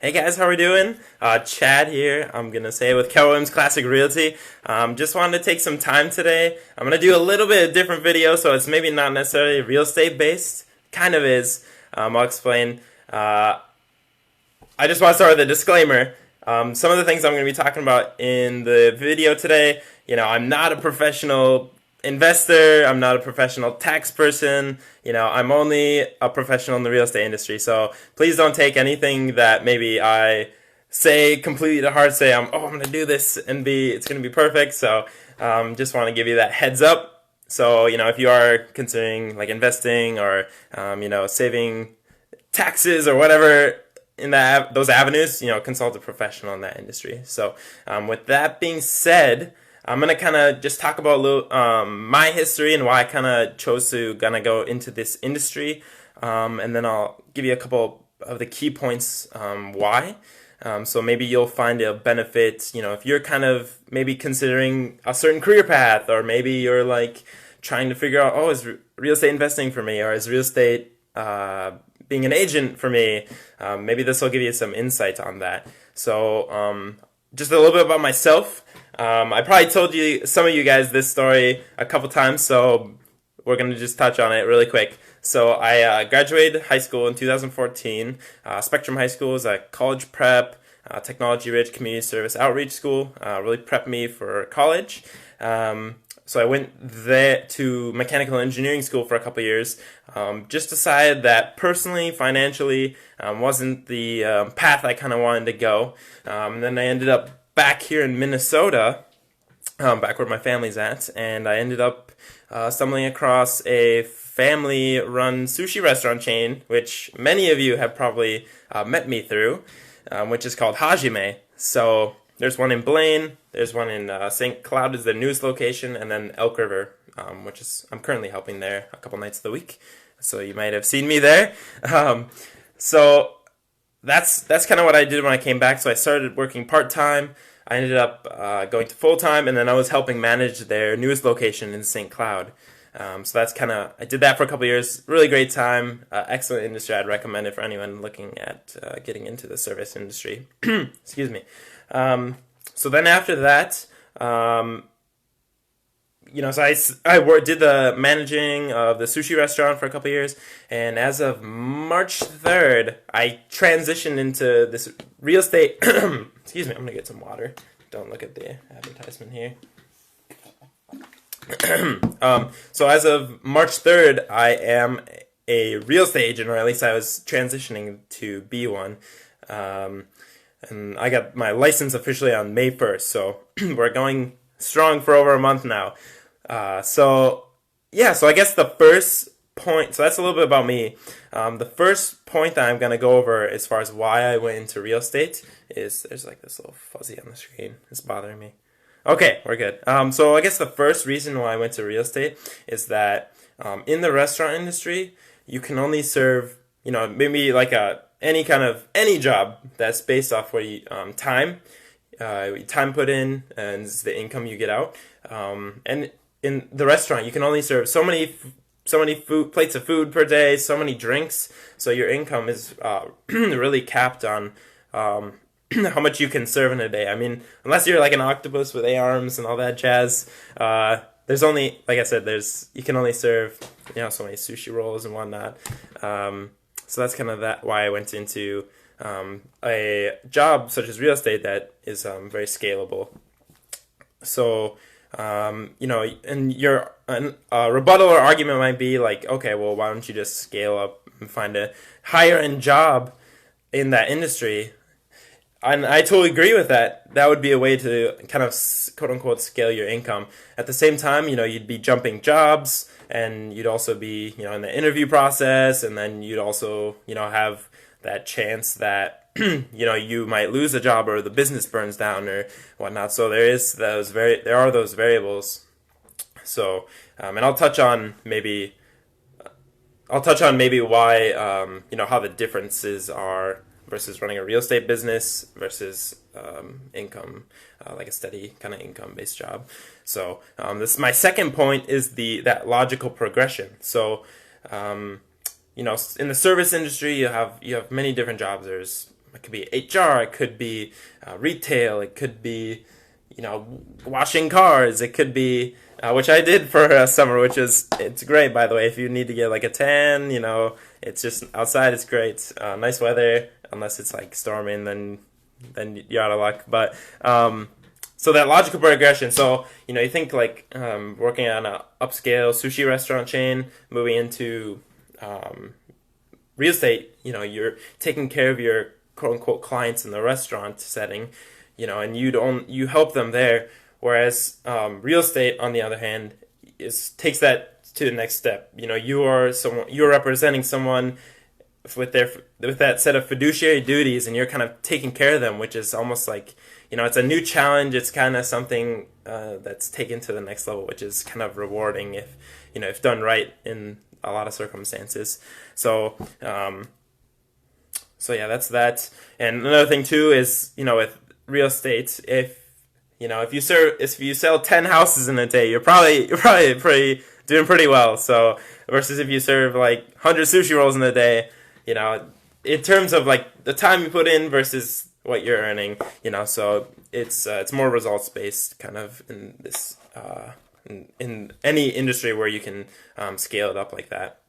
Hey guys, how are we doing? Chad here. I'm gonna say with Keller Williams Classic Realty. Just wanted to take some time today. I'm gonna do a little bit of different video, so it's maybe not necessarily real estate based. Kind of is. I'll explain. I just want to start with a disclaimer. Some of the things I'm going to be talking about in the video today, I'm not a professional investor. I'm not a professional tax person. I'm only a professional in the real estate industry. So please don't take anything that maybe I say completely to heart. Say I'm going to do this and it's going to be perfect. So just want to give you that heads up. So if you are considering like investing or saving taxes or whatever in those avenues, consult a professional in that industry. So with that being said, I'm going to kind of just talk about a little, my history and why I kind of chose to go into this industry. And then I'll give you a couple of the key points why. So maybe you'll find a benefit, if you're kind of maybe considering a certain career path, or maybe you're like trying to figure out, is real estate investing for me, or is real estate being an agent for me. Maybe this will give you some insight on that. So just a little bit about myself. I probably told some of you guys this story a couple times, so we're going to just touch on it really quick. So I graduated high school in 2014. Spectrum High School is a college prep, technology-rich community service outreach school. Really prepped me for college. So I went there to mechanical engineering school for a couple years. Just decided that personally, financially, wasn't the path I kind of wanted to go. And then I ended up back here in Minnesota, back where my family's at, and I ended up stumbling across a family-run sushi restaurant chain, which many of you have probably met me through, which is called Hajime. So there's one in Blaine, there's one in St. Cloud is the newest location, and then Elk River, which is I'm currently helping there a couple nights of the week. So you might have seen me there. So that's kind of what I did when I came back. So I started working part-time. I ended up going to full-time, and then I was helping manage their newest location in St. Cloud. So that's I did that for a couple years. Really great time. Excellent industry. I'd recommend it for anyone looking at getting into the service industry. Excuse me. So then after that, so I did the managing of the sushi restaurant for a couple years, and as of March 3rd, I transitioned into this real estate. Excuse me, I'm gonna get some water. Don't look at the advertisement here. So as of March 3rd, I am a real estate agent, or at least I was transitioning to be one. And I got my license officially on May 1st, so we're going strong for over a month now. So I guess the first point, so that's a little bit about me. The first point that I'm going to go over as far as why I went into real estate is, there's like this little fuzzy on the screen. It's bothering me. Okay, we're good. So I guess the first reason why I went to real estate is that in the restaurant industry, you can only serve, maybe like any job that's based off what time put in and the income you get out. And in the restaurant, you can only serve so many plates of food per day, so many drinks. So your income is really capped on how much you can serve in a day. I mean, unless you're like an octopus with 8 arms and all that jazz, there's only, like I said, you can only serve so many sushi rolls and whatnot. So that's kind of why I went into a job such as real estate that is very scalable. So, and your rebuttal or argument might be like, okay, well, why don't you just scale up and find a higher end job in that industry? And I totally agree with that. That would be a way to kind of quote unquote scale your income. At the same time, you'd be jumping jobs, and you'd also be, in the interview process, and then you'd also, have that chance that, you might lose a job or the business burns down or whatnot. So there are those variables. So, and I'll touch on maybe why, how the differences are versus running a real estate business versus income, like a steady kind of income-based job. So this my second point is that logical progression. So in the service industry, you have many different jobs. There's it could be HR, it could be retail, it could be washing cars, it could be which I did for a summer, it's great, by the way. If you need to get like a tan, it's just outside, it's great. Nice weather, unless it's like storming, then you're out of luck. But so that logical progression. So you think like working on a upscale sushi restaurant chain, moving into real estate. You're taking care of your quote unquote clients in the restaurant setting, and you help them there. Whereas real estate, on the other hand, takes that to the next step. You're representing someone with that set of fiduciary duties, and you're kind of taking care of them, which is almost like it's a new challenge. It's kind of something that's taken to the next level, which is kind of rewarding if done right in a lot of circumstances. So yeah, that's that. And another thing too is with real estate, if you sell 10 houses in a day, you're probably doing pretty well. So versus if you serve like 100 sushi rolls in a day, in terms of like the time you put in versus what you're earning, so it's more results based kind of in this in any industry where you can scale it up like that.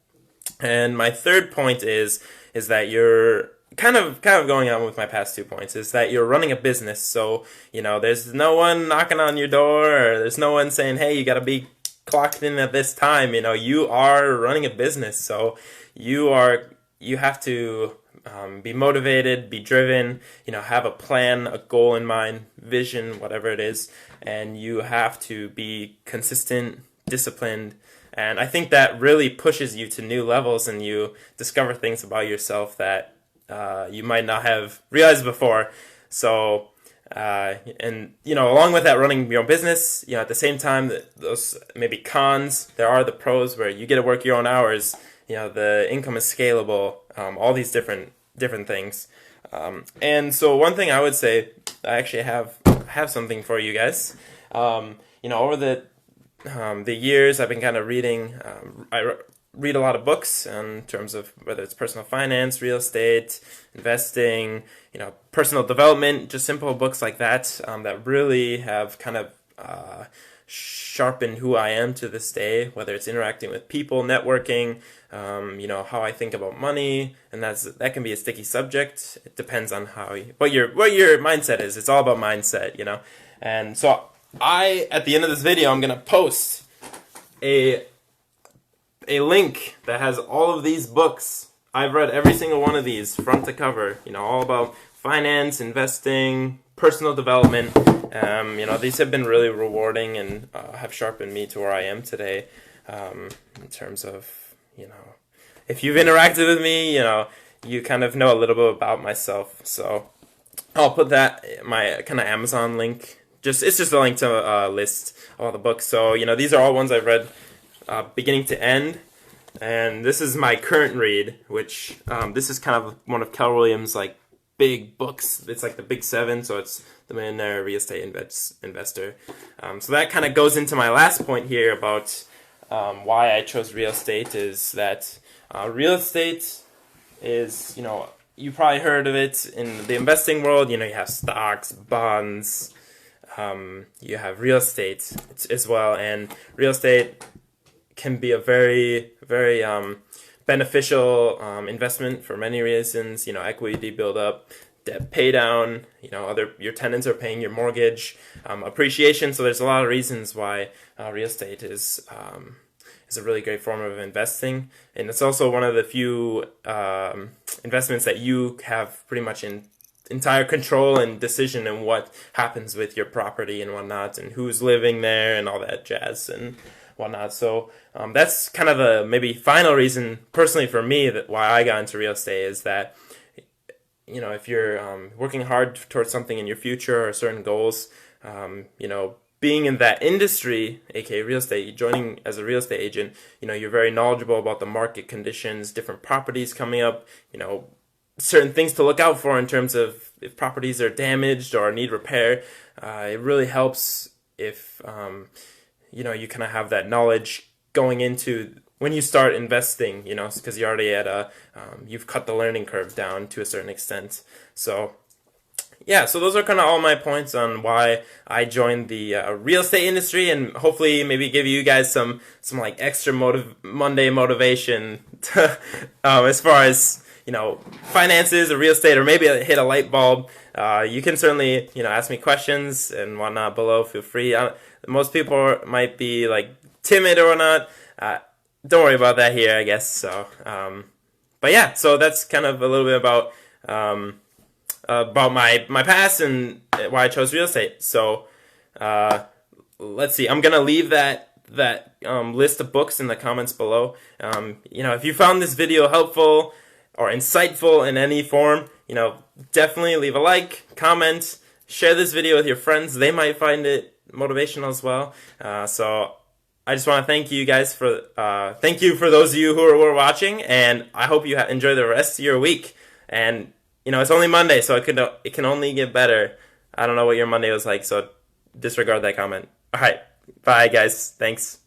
And my third point is that you're kind of going on with my past 2 points, is that you're running a business. So there's no one knocking on your door, or there's no one saying, hey, you got to be clocked in at this time. You are running a business, so you have to be motivated, be driven, have a plan, a goal in mind, vision, whatever it is, and you have to be consistent, disciplined. And I think that really pushes you to new levels, and you discover things about yourself that you might not have realized before. So, along with that, running your own business, at the same time, those maybe cons, there are the pros where you get to work your own hours. The income is scalable. All these different things. And so one thing I would say, I actually have something for you guys. Over the years, I've been kind of reading. I read a lot of books in terms of whether it's personal finance, real estate, investing, personal development, just simple books like that that really have kind of sharpened who I am to this day, whether it's interacting with people, networking, how I think about money, and that can be a sticky subject. It depends on what your mindset is. It's all about mindset, And so at the end of this video, I'm gonna post a link that has all of these books. I've read every single one of these front to cover, all about finance, investing, personal development. These have been really rewarding and have sharpened me to where I am today, in terms of, if you've interacted with me, you kind of know a little bit about myself. So I'll put my kind of Amazon link. It's just a link to a list of all the books. So, these are all ones I've read beginning to end. And this is my current read, which this is kind of one of Keller Williams' like big books. It's like the Big Seven, so it's The Millionaire Real Estate Investor. So that kind of goes into my last point here about why I chose real estate, is that real estate is, you probably heard of it in the investing world. You have stocks, bonds, you have real estate as well, and real estate can be a very, very beneficial investment for many reasons. Equity build up, debt pay down. Your tenants are paying your mortgage, appreciation. So there's a lot of reasons why real estate is a really great form of investing, and it's also one of the few investments that you have pretty much entire control and decision in what happens with your property and whatnot, and who's living there and all that jazz and whatnot. So that's kind of the maybe final reason personally for me that why I got into real estate, is that if you're working hard towards something in your future or certain goals, being in that industry, aka real estate, joining as a real estate agent, you're very knowledgeable about the market conditions, different properties coming up, certain things to look out for in terms of if properties are damaged or need repair. It really helps if you kind of have that knowledge going into when you start investing, because you're already at you've cut the learning curve down to a certain extent. So yeah, so those are kind of all my points on why I joined the real estate industry, and hopefully maybe give you guys some like extra Monday motivation to, as far as finances or real estate, or maybe hit a light bulb. You can certainly ask me questions and whatnot below. Feel free. Most people might be like timid or whatnot. Don't worry about that here, I guess. So, but yeah, so that's kind of a little bit about my past and why I chose real estate. So let's see. I'm gonna leave that list of books in the comments below. If you found this video helpful or insightful in any form, definitely leave a like, comment, share this video with your friends. They might find it motivational as well. So I just want to thank you guys for those of you who were watching, and I hope you enjoy the rest of your week. And it's only Monday, so it can only get better. I don't know what your Monday was like, so disregard that comment. All right, bye guys. Thanks.